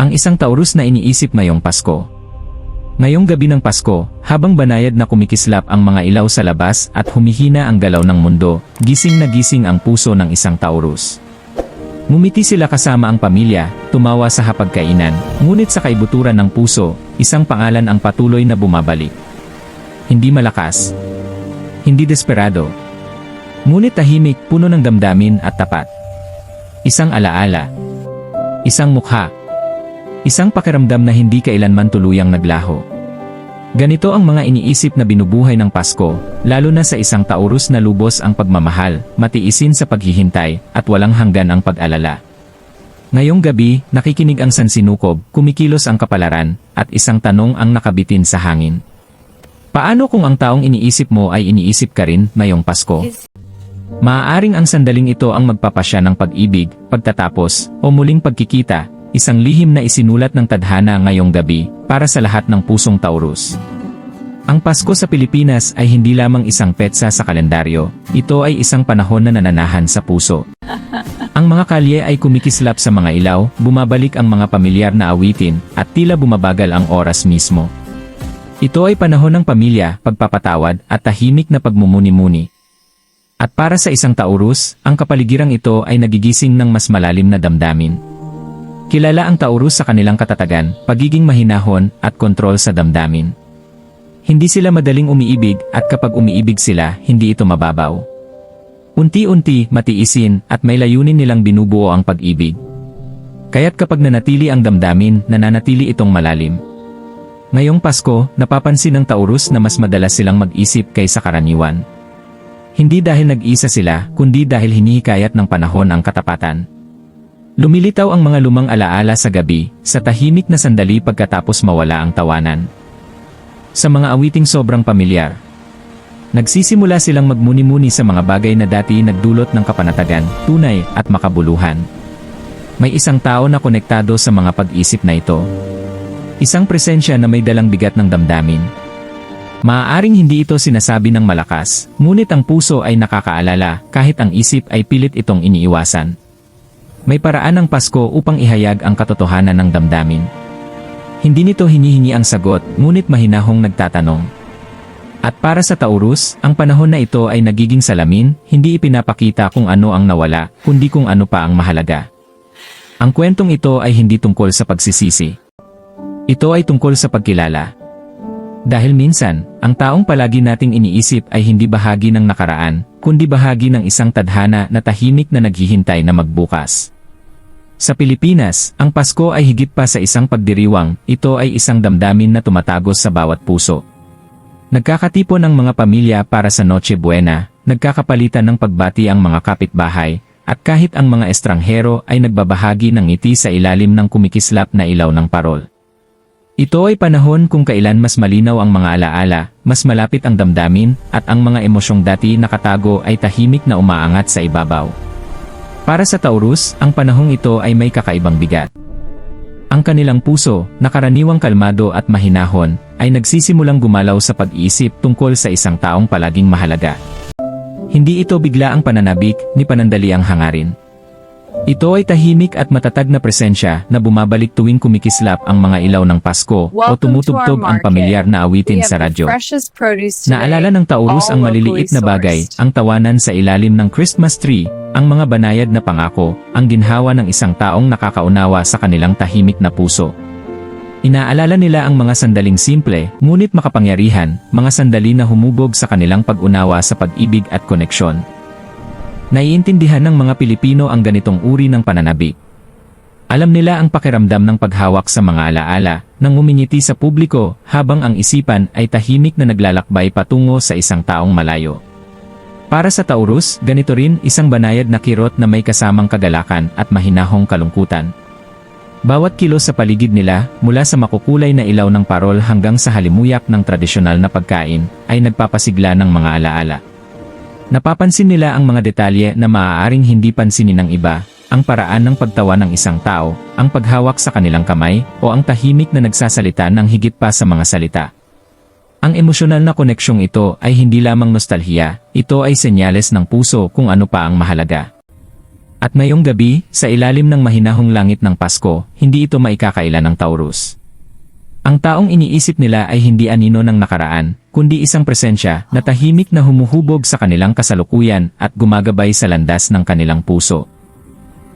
Ang isang Taurus na iniisip ngayong Pasko. Ngayong gabi ng Pasko, habang banayad na kumikislap ang mga ilaw sa labas at humihina ang galaw ng mundo, gising na gising ang puso ng isang Taurus. Ngumiti sila kasama ang pamilya, tumawa sa hapagkainan, ngunit sa kaibuturan ng puso, isang pangalan ang patuloy na bumabalik. Hindi malakas. Hindi desperado. Ngunit tahimik, puno ng damdamin at tapat. Isang alaala. Isang mukha. Isang pakiramdam na hindi kailanman tuluyang naglaho. Ganito ang mga iniisip na binubuhay ng Pasko, lalo na sa isang Taurus na lubos ang pagmamahal, matiisin sa paghihintay, at walang hanggan ang pag-alala. Ngayong gabi, nakikinig ang sansinukob, kumikilos ang kapalaran, at isang tanong ang nakabitin sa hangin. Paano kung ang taong iniisip mo ay iniisip ka rin ngayong Pasko? Maaaring ang sandaling ito ang magpapasya ng pag-ibig, pagtatapos, o muling pagkikita, isang lihim na isinulat ng tadhana ngayong gabi, para sa lahat ng pusong Taurus. Ang Pasko sa Pilipinas ay hindi lamang isang petsa sa kalendaryo, ito ay isang panahon na nananahan sa puso. Ang mga kalye ay kumikislap sa mga ilaw, bumabalik ang mga pamilyar na awitin, at tila bumabagal ang oras mismo. Ito ay panahon ng pamilya, pagpapatawad, at tahimik na pagmumuni-muni. At para sa isang Taurus, ang kapaligirang ito ay nagigising ng mas malalim na damdamin. Kilala ang Taurus sa kanilang katatagan, pagiging mahinahon, at kontrol sa damdamin. Hindi sila madaling umiibig, at kapag umiibig sila, hindi ito mababaw. Unti-unti, matiisin, at may layunin nilang binubuo ang pag-ibig. Kaya't kapag nanatili ang damdamin, nananatili itong malalim. Ngayong Pasko, napapansin ng Taurus na mas madalas silang mag-isip kaysa karaniwan. Hindi dahil nag-isa sila, kundi dahil hinihikayat ng panahon ang katapatan. Lumilitaw ang mga lumang alaala sa gabi, sa tahimik na sandali pagkatapos mawala ang tawanan. Sa mga awiting sobrang pamilyar. Nagsisimula silang magmuni-muni sa mga bagay na dati nagdulot ng kapanatagan, tunay, at makabuluhan. May isang tao na konektado sa mga pag-isip na ito. Isang presensya na may dalang bigat ng damdamin. Maaaring hindi ito sinasabi ng malakas, ngunit ang puso ay nakakaalala, kahit ang isip ay pilit itong iniiwasan. May paraan ng Pasko upang ihayag ang katotohanan ng damdamin. Hindi nito hinihingi ang sagot, ngunit mahinahong nagtatanong. At para sa Taurus, ang panahon na ito ay nagiging salamin, hindi ipinapakita kung ano ang nawala, kundi kung ano pa ang mahalaga. Ang kwentong ito ay hindi tungkol sa pagsisisi. Ito ay tungkol sa pagkilala. Dahil minsan, ang taong palagi nating iniisip ay hindi bahagi ng nakaraan, kundi bahagi ng isang tadhana na tahimik na naghihintay na magbukas. Sa Pilipinas, ang Pasko ay higit pa sa isang pagdiriwang, ito ay isang damdamin na tumatagos sa bawat puso. Nagkakatipon ang mga pamilya para sa Noche Buena, nagkakapalitan ng pagbati ang mga kapitbahay, at kahit ang mga estranghero ay nagbabahagi ng ngiti sa ilalim ng kumikislap na ilaw ng parol. Ito ay panahon kung kailan mas malinaw ang mga alaala, mas malapit ang damdamin, at ang mga emosyong dati nakatago ay tahimik na umaangat sa ibabaw. Para sa Taurus, ang panahong ito ay may kakaibang bigat. Ang kanilang puso, na karaniwang kalmado at mahinahon, ay nagsisimulang gumalaw sa pag-iisip tungkol sa isang taong palaging mahalaga. Hindi ito bigla ang pananabik, ni panandali ang hangarin. Ito ay tahimik at matatag na presensya na bumabalik tuwing kumikislap ang mga ilaw ng Pasko o tumutugtog ang pamilyar na awitin sa radyo. Naalala ng Taurus ang maliliit na bagay, ang tawanan sa ilalim ng Christmas tree, ang mga banayad na pangako, ang ginhawa ng isang taong nakakaunawa sa kanilang tahimik na puso. Inaalala nila ang mga sandaling simple, ngunit makapangyarihan, mga sandali na humubog sa kanilang pag-unawa sa pag-ibig at koneksyon. Naiintindihan ng mga Pilipino ang ganitong uri ng pananabik. Alam nila ang pakiramdam ng paghawak sa mga alaala, nang ngumingiti sa publiko, habang ang isipan ay tahimik na naglalakbay patungo sa isang taong malayo. Para sa Taurus, ganito rin isang banayad na kirot na may kasamang kagalakan at mahinahong kalungkutan. Bawat kilos sa paligid nila, mula sa makukulay na ilaw ng parol hanggang sa halimuyak ng tradisyonal na pagkain, ay nagpapasigla ng mga alaala. Napapansin nila ang mga detalye na maaaring hindi pansinin ng iba, ang paraan ng pagtawa ng isang tao, ang paghawak sa kanilang kamay, o ang tahimik na nagsasalita ng higit pa sa mga salita. Ang emosyonal na koneksyong ito ay hindi lamang nostalhiya, ito ay senyales ng puso kung ano pa ang mahalaga. At ngayong gabi, sa ilalim ng mahinahong langit ng Pasko, hindi ito maikakaila ng Taurus. Ang taong iniisip nila ay hindi anino ng nakaraan, kundi isang presensya na tahimik na humuhubog sa kanilang kasalukuyan at gumagabay sa landas ng kanilang puso.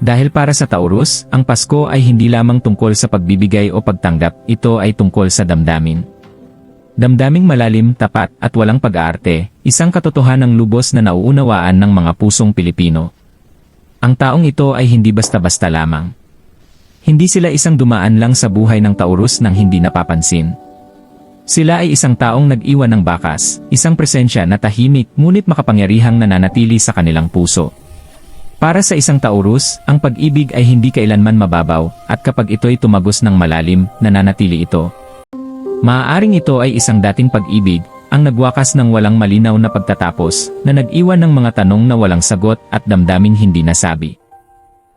Dahil para sa Taurus, ang Pasko ay hindi lamang tungkol sa pagbibigay o pagtanggap, ito ay tungkol sa damdamin. Damdaming malalim, tapat at walang pag-aarte, isang katotohanang lubos na nauunawaan ng mga pusong Pilipino. Ang taong ito ay hindi basta-basta lamang. Hindi sila isang dumaan lang sa buhay ng Taurus nang hindi napapansin. Sila ay isang taong nag-iwan ng bakas, isang presensya na tahimik ngunit makapangyarihang nananatili sa kanilang puso. Para sa isang Taurus, ang pag-ibig ay hindi kailanman mababaw, at kapag ito'y tumagos ng malalim, nananatili ito. Maaaring ito ay isang dating pag-ibig, ang nagwakas ng walang malinaw na pagtatapos, na nag-iwan ng mga tanong na walang sagot at damdaming hindi nasabi.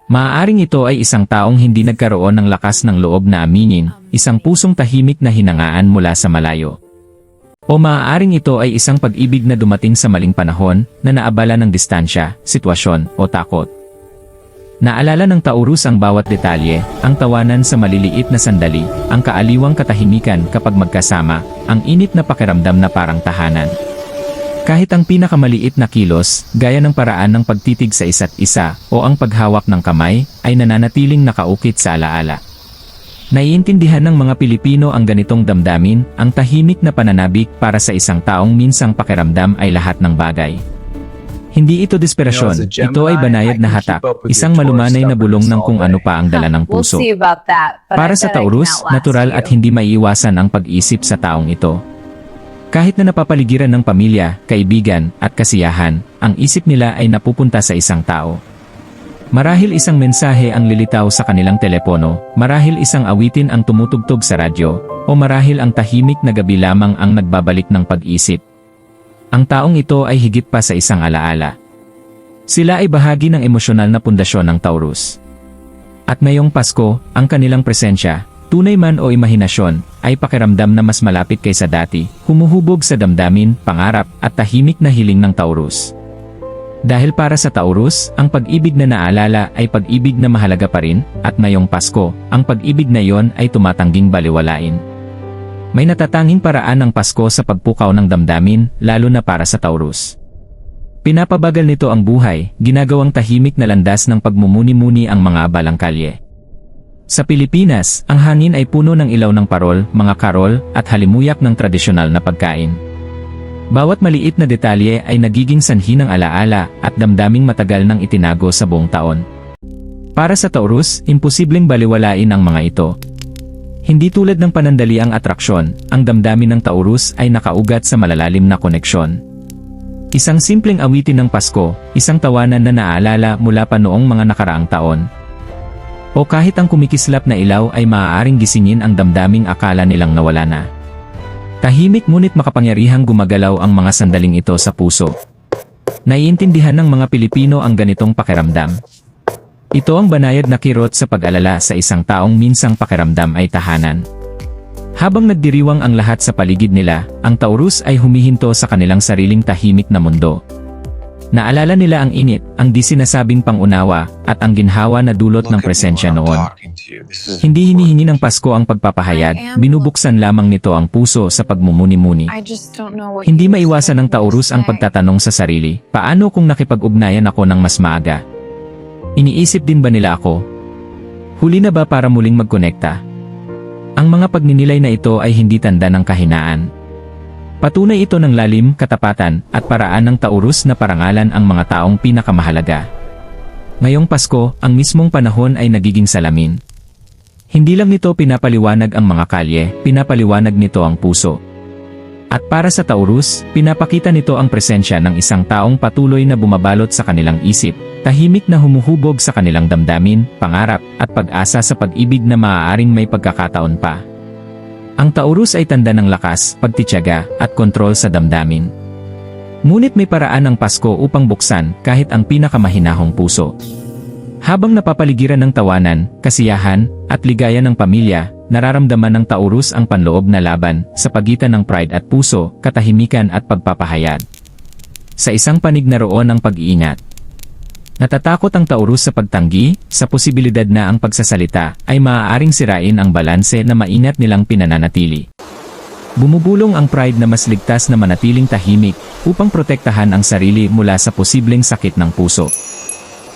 Maaaring ito ay isang taong hindi nagkaroon ng lakas ng loob na aminin, isang pusong tahimik na hinangaan mula sa malayo. O maaaring ito ay isang pag-ibig na dumating sa maling panahon, na naabala ng distansya, sitwasyon, o takot. Naalala ng Taurus ang bawat detalye, ang tawanan sa maliliit na sandali, ang kaaliwang katahimikan kapag magkasama, ang init na pakiramdam na parang tahanan. Kahit ang pinakamaliit na kilos, gaya ng paraan ng pagtitig sa isa't isa, o ang paghawak ng kamay, ay nananatiling nakaukit sa alaala. Naiintindihan ng mga Pilipino ang ganitong damdamin, ang tahimik na pananabik para sa isang taong minsang pakiramdam ay lahat ng bagay. Hindi ito desperasyon, ito ay banayad na hatak, isang malumanay na bulong ng kung ano pa ang dala ng puso. Para sa Taurus, natural at hindi maiiwasan ang pag-isip sa taong ito. Kahit na napapaligiran ng pamilya, kaibigan, at kasiyahan, ang isip nila ay napupunta sa isang tao. Marahil isang mensahe ang lilitaw sa kanilang telepono, marahil isang awitin ang tumutugtog sa radyo, o marahil ang tahimik na gabi lamang ang nagbabalik ng pag-isip. Ang taong ito ay higit pa sa isang alaala. Sila ay bahagi ng emosyonal na pundasyon ng Taurus. At ngayong Pasko, ang kanilang presensya, tunay man o imahinasyon, ay pakiramdam na mas malapit kaysa dati, humuhubog sa damdamin, pangarap, at tahimik na hiling ng Taurus. Dahil para sa Taurus, ang pag-ibig na naalala ay pag-ibig na mahalaga pa rin, at ngayong Pasko, ang pag-ibig na yon ay tumatangging baliwalain. May natatanging paraan ng Pasko sa pagpukaw ng damdamin, lalo na para sa Taurus. Pinapabagal nito ang buhay, ginagawang tahimik na landas ng pagmumuni-muni ang mga abalang kalye. Sa Pilipinas, ang hangin ay puno ng ilaw ng parol, mga karol, at halimuyak ng tradisyonal na pagkain. Bawat maliit na detalye ay nagiging sanhi ng alaala at damdaming matagal nang itinago sa buong taon. Para sa Taurus, imposibleng baliwalain ang mga ito. Hindi tulad ng panandaliang atraksyon, ang damdamin ng Taurus ay nakaugat sa malalalim na koneksyon. Isang simpleng awitin ng Pasko, isang tawanan na naaalala mula pa noong mga nakaraang taon. O kahit ang kumikislap na ilaw ay maaaring gisingin ang damdaming akala nilang nawala na. Tahimik ngunit makapangyarihang gumagalaw ang mga sandaling ito sa puso. Naiintindihan ng mga Pilipino ang ganitong pakiramdam. Ito ang banayad na kirot sa pag-alala sa isang taong minsang pakiramdam ay tahanan. Habang nagdiriwang ang lahat sa paligid nila, ang Taurus ay humihinto sa kanilang sariling tahimik na mundo. Naalala nila ang init, ang di sinasabing pangunawa, at ang ginhawa na dulot ng presensya noon. Hindi hinihingi ng Pasko ang pagpapahayag, binubuksan lamang nito ang puso sa pagmumuni-muni. Hindi maiwasan ng Taurus ang pagtatanong sa sarili, paano kung nakipag-ugnayan ako ng mas maaga? Iniisip din ba nila ako? Huli na ba para muling magkonekta? Ang mga pagninilay na ito ay hindi tanda ng kahinaan. Patunay ito ng lalim, katapatan, at paraan ng Taurus na parangalan ang mga taong pinakamahalaga. Ngayong Pasko, ang mismong panahon ay nagiging salamin. Hindi lang nito pinapaliwanag ang mga kalye, pinapaliwanag nito ang puso. At para sa Taurus, pinapakita nito ang presensya ng isang taong patuloy na bumabalot sa kanilang isip, tahimik na humuhubog sa kanilang damdamin, pangarap, at pag-asa sa pag-ibig na maaaring may pagkakataon pa. Ang Taurus ay tanda ng lakas, pagtitiyaga, at kontrol sa damdamin. Ngunit may paraan ang Pasko upang buksan kahit ang pinakamahinahong puso. Habang napapaligiran ng tawanan, kasiyahan, at ligaya ng pamilya, nararamdaman ng Taurus ang panloob na laban sa pagitan ng pride at puso, katahimikan at pagpapahayag. Sa isang panig naroon ang pag-iingat. Natatakot ang Taurus sa pagtanggi, sa posibilidad na ang pagsasalita ay maaaring sirain ang balanse na maingat nilang pinananatili. Bumubulong ang pride na mas ligtas na manatiling tahimik upang protektahan ang sarili mula sa posibleng sakit ng puso.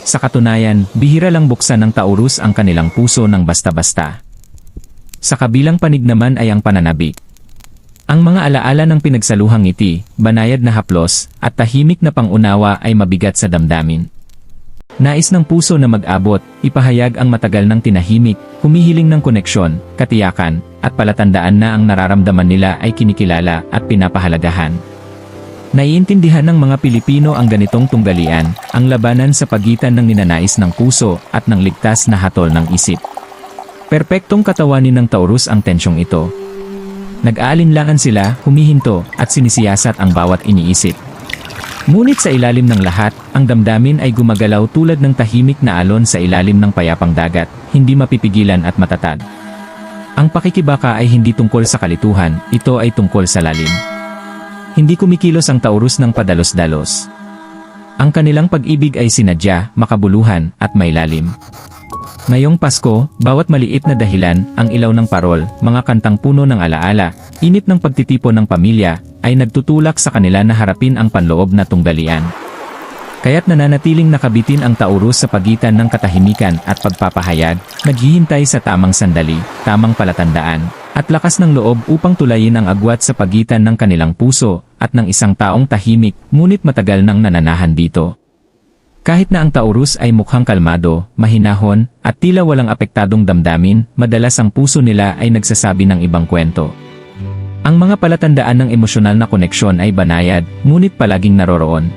Sa katunayan, bihira lang buksan ng Taurus ang kanilang puso ng basta-basta. Sa kabilang panig naman ay ang pananabik. Ang mga alaala ng pinagsaluhang ngiti, banayad na haplos, at tahimik na pangunawa ay mabigat sa damdamin. Nais ng puso na mag-abot, ipahayag ang matagal ng tinahimik, humihiling ng koneksyon, katiyakan, at palatandaan na ang nararamdaman nila ay kinikilala at pinapahalagahan. Naiintindihan ng mga Pilipino ang ganitong tunggalian, ang labanan sa pagitan ng ninanais ng puso at ng ligtas na hatol ng isip. Perpektong katawanin ng Taurus ang tensyong ito. Nag-aalinlangan sila, humihinto, at sinisiyasat ang bawat iniisip. Ngunit sa ilalim ng lahat, ang damdamin ay gumagalaw tulad ng tahimik na alon sa ilalim ng payapang dagat, hindi mapipigilan at matatag. Ang pakikibaka ay hindi tungkol sa kalituhan, ito ay tungkol sa lalim. Hindi kumikilos ang Taurus ng padalos-dalos. Ang kanilang pag-ibig ay sinadya, makabuluhan, at may lalim. Ngayong Pasko, bawat maliit na dahilan, ang ilaw ng parol, mga kantang puno ng alaala, init ng pagtitipon ng pamilya, ay nagtutulak sa kanila na harapin ang panloob na tunggalian. Kaya't nananatiling nakabitin ang Taurus sa pagitan ng katahimikan at pagpapahayag, naghihintay sa tamang sandali, tamang palatandaan, at lakas ng loob upang tulayin ang agwat sa pagitan ng kanilang puso at ng isang taong tahimik, ngunit matagal nang nananahan dito. Kahit na ang Taurus ay mukhang kalmado, mahinahon, at tila walang apektadong damdamin, madalas ang puso nila ay nagsasabi ng ibang kwento. Ang mga palatandaan ng emosyonal na koneksyon ay banayad, ngunit palaging naroroon.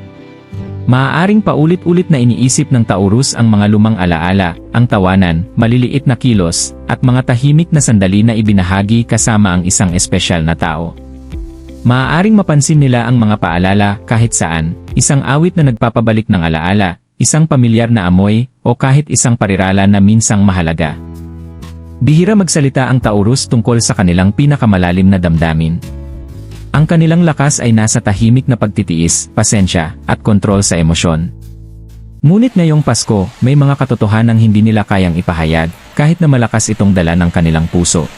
Maaaring paulit-ulit na iniisip ng Taurus ang mga lumang alaala, ang tawanan, maliliit na kilos, at mga tahimik na sandali na ibinahagi kasama ang isang espesyal na tao. Maaaring mapansin nila ang mga paalala kahit saan, isang awit na nagpapabalik ng alaala, isang pamilyar na amoy, o kahit isang parirala na minsang mahalaga. Bihira magsalita ang Taurus tungkol sa kanilang pinakamalalim na damdamin. Ang kanilang lakas ay nasa tahimik na pagtitiis, pasensya, at kontrol sa emosyon. Ngunit ngayong Pasko, may mga katotohanang hindi nila kayang ipahayag, kahit na malakas itong dala ng kanilang puso.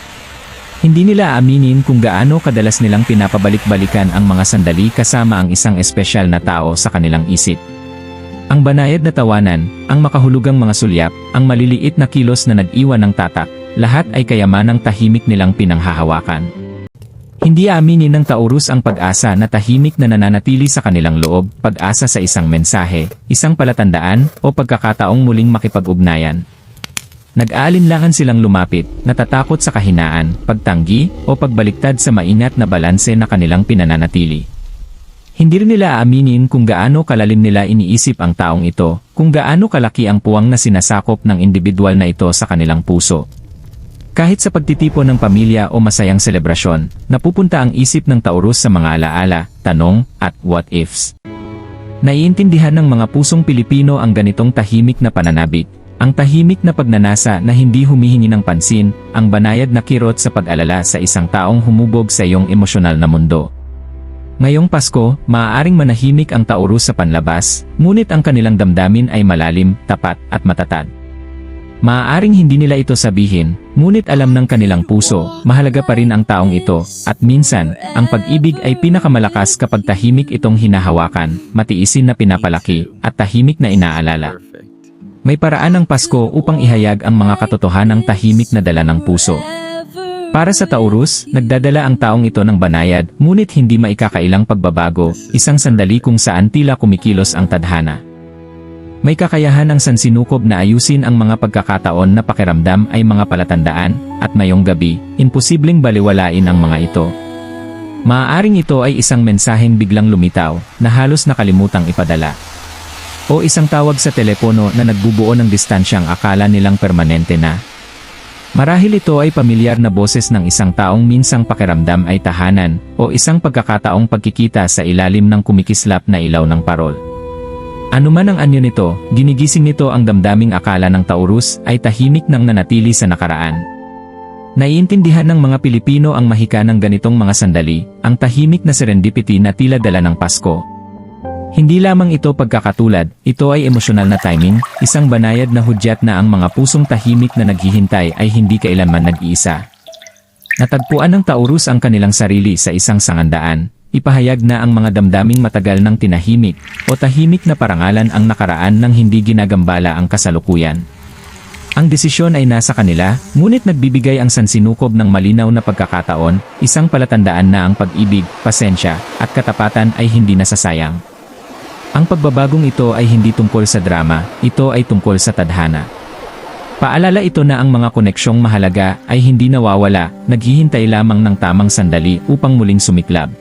Hindi nila aaminin kung gaano kadalas nilang pinapabalik-balikan ang mga sandali kasama ang isang espesyal na tao sa kanilang isip. Ang banayad na tawanan, ang makahulugang mga sulyap, ang maliliit na kilos na nag-iwan ng tatak, lahat ay kayamanang tahimik nilang pinanghahawakan. Hindi aaminin ng Taurus ang pag-asa na tahimik na nananatili sa kanilang loob, pag-asa sa isang mensahe, isang palatandaan, o pagkakataong muling makipag-ugnayan. Nag-aalinlangan silang lumapit, natatakot sa kahinaan, pagtanggi, o pagbaliktad sa maingat na balanse na kanilang pinananatili. Hindi rin nila aaminin kung gaano kalalim nila iniisip ang taong ito, kung gaano kalaki ang puwang na sinasakop ng individual na ito sa kanilang puso. Kahit sa pagtitipon ng pamilya o masayang selebrasyon, napupunta ang isip ng Taurus sa mga alaala, tanong, at what-ifs. Naiintindihan ng mga pusong Pilipino ang ganitong tahimik na pananabik. Ang tahimik na pagnanasa na hindi humihingi ng pansin, ang banayad na kirot sa pag-alala sa isang taong humubog sa iyong emosyonal na mundo. Ngayong Pasko, maaaring manahimik ang Taurus sa panlabas, ngunit ang kanilang damdamin ay malalim, tapat, at matatag. Maaaring hindi nila ito sabihin, ngunit alam ng kanilang puso, mahalaga pa rin ang taong ito, at minsan, ang pag-ibig ay pinakamalakas kapag tahimik itong hinahawakan, matiisin na pinapalaki, at tahimik na inaalala. May paraan ng Pasko upang ihayag ang mga katotohanang tahimik na dala ng puso. Para sa Taurus, nagdadala ang taong ito ng banayad, ngunit hindi maikakailang pagbabago, isang sandali kung saan tila kumikilos ang tadhana. May kakayahan ang sansinukob na ayusin ang mga pagkakataon na pakiramdam ay mga palatandaan, at ngayong gabi, imposibleng baliwalain ang mga ito. Maaaring ito ay isang mensaheng biglang lumitaw, na halos nakalimutang ipadala. O isang tawag sa telepono na nagbubuo ng distansyang akala nilang permanente na. Marahil ito ay pamilyar na boses ng isang taong minsang pakiramdam ay tahanan, o isang pagkakataong pagkikita sa ilalim ng kumikislap na ilaw ng parol. Ano man ang anyo nito, ginigising nito ang damdaming akala ng Taurus ay tahimik nang nanatili sa nakaraan. Naiintindihan ng mga Pilipino ang mahika ng ganitong mga sandali, ang tahimik na serendipity na tila dala ng Pasko. Hindi lamang ito pagkakatulad, ito ay emosyonal na timing, isang banayad na hudyat na ang mga pusong tahimik na naghihintay ay hindi kailanman nag-iisa. Natagpuan ng Taurus ang kanilang sarili sa isang sangandaan, ipahayag na ang mga damdaming matagal ng tinahimik o tahimik na parangalan ang nakaraan nang hindi ginagambala ang kasalukuyan. Ang desisyon ay nasa kanila, ngunit nagbibigay ang sansinukob ng malinaw na pagkakataon, isang palatandaan na ang pag-ibig, pasensya, at katapatan ay hindi nasasayang. Ang pagbabagong ito ay hindi tungkol sa drama, ito ay tungkol sa tadhana. Paalala ito na ang mga koneksyong mahalaga ay hindi nawawala, naghihintay lamang ng tamang sandali upang muling sumiklab.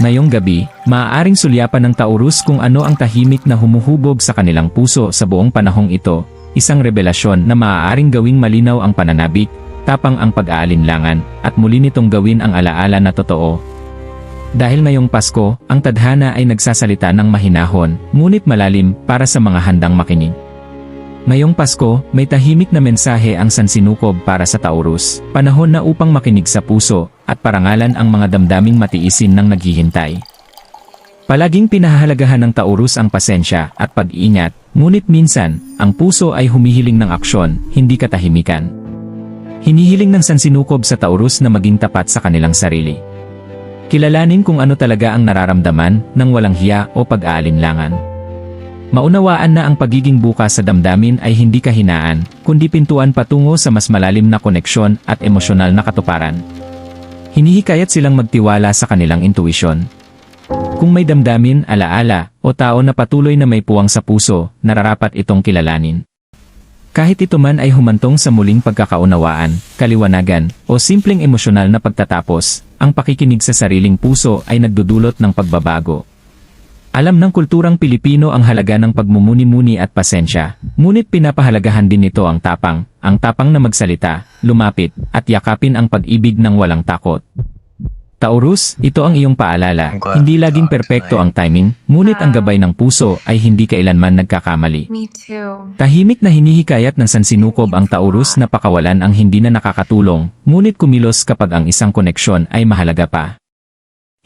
Ngayong gabi, maaaring sulyapan ng Taurus kung ano ang tahimik na humuhubog sa kanilang puso sa buong panahong ito, isang revelasyon na maaaring gawing malinaw ang pananabik, tapang ang pag-aalinlangan, at muli nitong gawin ang alaala na totoo. Dahil ngayong Pasko, ang tadhana ay nagsasalita ng mahinahon, ngunit malalim para sa mga handang makinig. Ngayong Pasko, may tahimik na mensahe ang sansinukob para sa Taurus, panahon na upang makinig sa puso, at parangalan ang mga damdaming matiisin ng naghihintay. Palaging pinahahalagahan ng Taurus ang pasensya at pag-iingat, ngunit minsan, ang puso ay humihiling ng aksyon, hindi katahimikan. Hinihiling ng sansinukob sa Taurus na maging tapat sa kanilang sarili. Kilalanin kung ano talaga ang nararamdaman ng walang hiya o pag-aalinlangan. Maunawaan na ang pagiging bukas sa damdamin ay hindi kahinaan, kundi pintuan patungo sa mas malalim na koneksyon at emosyonal na katuparan. Hinihikayat silang magtiwala sa kanilang intuisyon. Kung may damdamin, alaala, o tao na patuloy na may puwang sa puso, nararapat itong kilalanin. Kahit ito man ay humantong sa muling pagkakaunawaan, kaliwanagan, o simpleng emosyonal na pagtatapos, ang pakikinig sa sariling puso ay nagdudulot ng pagbabago. Alam ng kulturang Pilipino ang halaga ng pagmumuni-muni at pasensya, ngunit pinapahalagahan din nito ang tapang na magsalita, lumapit, at yakapin ang pag-ibig ng walang takot. Taurus, ito ang iyong paalala, hindi laging perpekto ang timing, ngunit ang gabay ng puso ay hindi kailanman nagkakamali. Me too. Tahimik na hinihikayat ng sansinukob ang Taurus na pakawalan ang hindi na nakakatulong, ngunit kumilos kapag ang isang koneksyon ay mahalaga pa.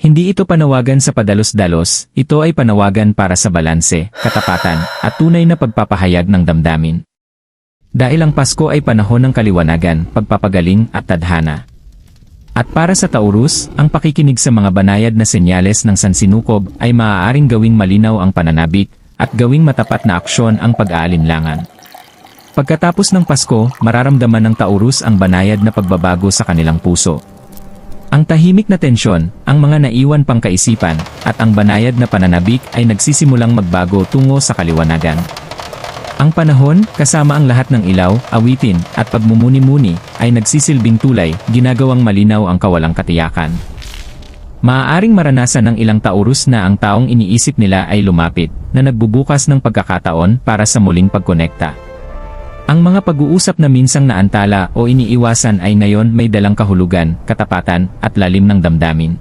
Hindi ito panawagan sa padalos-dalos, ito ay panawagan para sa balanse, katapatan, at tunay na pagpapahayag ng damdamin. Dahil ang Pasko ay panahon ng kaliwanagan, pagpapagaling, at tadhana. At para sa Taurus, ang pakikinig sa mga banayad na senyales ng sansinukob ay maaaring gawing malinaw ang pananabik, at gawing matapat na aksyon ang pag-aalinlangan. Pagkatapos ng Pasko, mararamdaman ng Taurus ang banayad na pagbabago sa kanilang puso. Ang tahimik na tensyon, ang mga naiwan pang kaisipan, at ang banayad na pananabik ay nagsisimulang magbago tungo sa kaliwanagan. Ang panahon, kasama ang lahat ng ilaw, awitin, at pagmumuni-muni, ay nagsisilbing tulay, ginagawang malinaw ang kawalang katiyakan. Maaaring maranasan ng ilang Taurus na ang taong iniisip nila ay lumapit, na nagbubukas ng pagkakataon para sa muling pagkonekta. Ang mga pag-uusap na minsang naantala o iniiwasan ay ngayon may dalang kahulugan, katapatan, at lalim ng damdamin.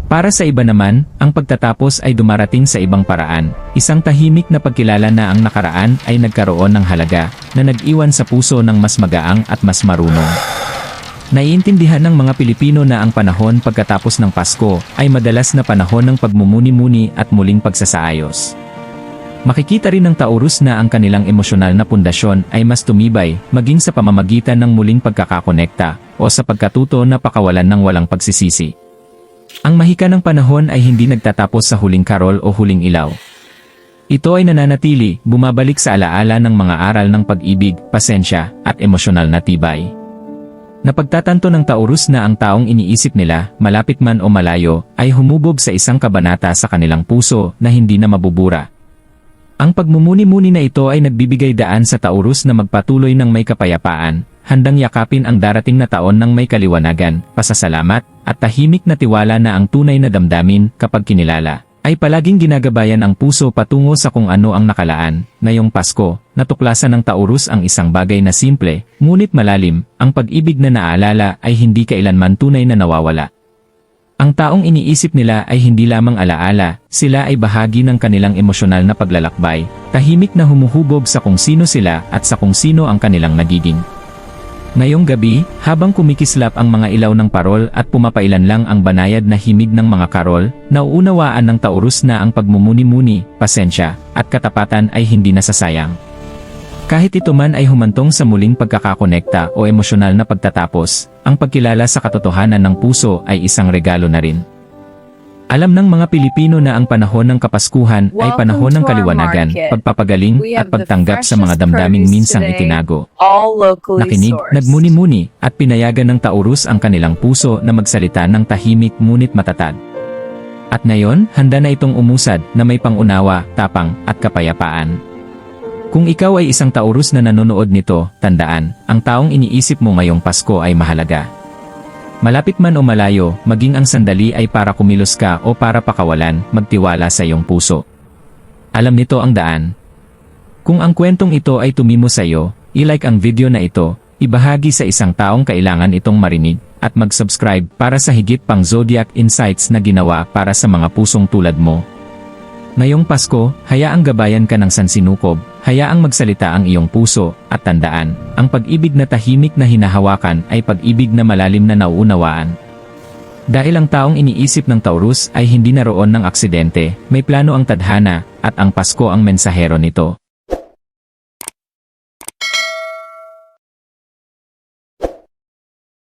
Para sa iba naman, ang pagtatapos ay dumarating sa ibang paraan, isang tahimik na pagkilala na ang nakaraan ay nagkaroon ng halaga, na nag-iwan sa puso ng mas magaang at mas marunong. Naiintindihan ng mga Pilipino na ang panahon pagkatapos ng Pasko ay madalas na panahon ng pagmumuni-muni at muling pagsasaayos. Makikita rin ng Taurus na ang kanilang emosyonal na pundasyon ay mas tumibay, maging sa pamamagitan ng muling pagkakakonekta, o sa pagkatuto na pakawalan ng walang pagsisisi. Ang mahika ng panahon ay hindi nagtatapos sa huling karol o huling ilaw. Ito ay nananatili, bumabalik sa alaala ng mga aral ng pag-ibig, pasensya, at emosyonal na tibay. Napagtatanto ng Taurus na ang taong iniisip nila, malapit man o malayo, ay humubog sa isang kabanata sa kanilang puso na hindi na mabubura. Ang pagmumuni-muni na ito ay nagbibigay daan sa Taurus na magpatuloy ng may kapayapaan, handang yakapin ang darating na taon ng may kaliwanagan, pasasalamat, at tahimik na tiwala na ang tunay na damdamin, kapag kinilala, ay palaging ginagabayan ang puso patungo sa kung ano ang nakalaan. Ngayong Pasko, natuklasan ng Taurus ang isang bagay na simple, ngunit malalim, ang pag-ibig na naalala ay hindi kailanman tunay na nawawala. Ang taong iniisip nila ay hindi lamang alaala, sila ay bahagi ng kanilang emosyonal na paglalakbay, tahimik na humuhubog sa kung sino sila at sa kung sino ang kanilang nagiging. Ngayong gabi, habang kumikislap ang mga ilaw ng parol at pumapailan lang ang banayad na himig ng mga karol, nauunawaan ng Taurus na ang pagmumuni-muni, pasensya, at katapatan ay hindi nasasayang. Kahit ito man ay humantong sa muling pagkakakonekta o emosyonal na pagtatapos, ang pagkilala sa katotohanan ng puso ay isang regalo na rin. Alam ng mga Pilipino na ang panahon ng Kapaskuhan ay panahon ng kaliwanagan, pagpapagaling at pagtanggap sa mga damdaming minsang itinago. Nakinig, nagmuni-muni, at pinayagan ng Taurus ang kanilang puso na magsalita ng tahimik ngunit matatag. At ngayon, handa na itong umusad na may pangunawa, tapang, at kapayapaan. Kung ikaw ay isang Taurus na nanonood nito, tandaan, ang taong iniisip mo ngayong Pasko ay mahalaga. Malapit man o malayo, maging ang sandali ay para kumilos ka o para pakawalan, magtiwala sa iyong puso. Alam nito ang daan. Kung ang kwentong ito ay tumimo sa iyo, i-like ang video na ito, ibahagi sa isang taong kailangan itong marinig, at mag-subscribe para sa higit pang Zodiac Insights na ginawa para sa mga pusong tulad mo. Ngayong Pasko, hayaang gabayan ka ng sansinukob, hayaang magsalita ang iyong puso, at tandaan, ang pag-ibig na tahimik na hinahawakan ay pag-ibig na malalim na nauunawaan. Dahil ang taong iniisip ng Taurus ay hindi naroon ng aksidente, may plano ang tadhana, at ang Pasko ang mensahero nito.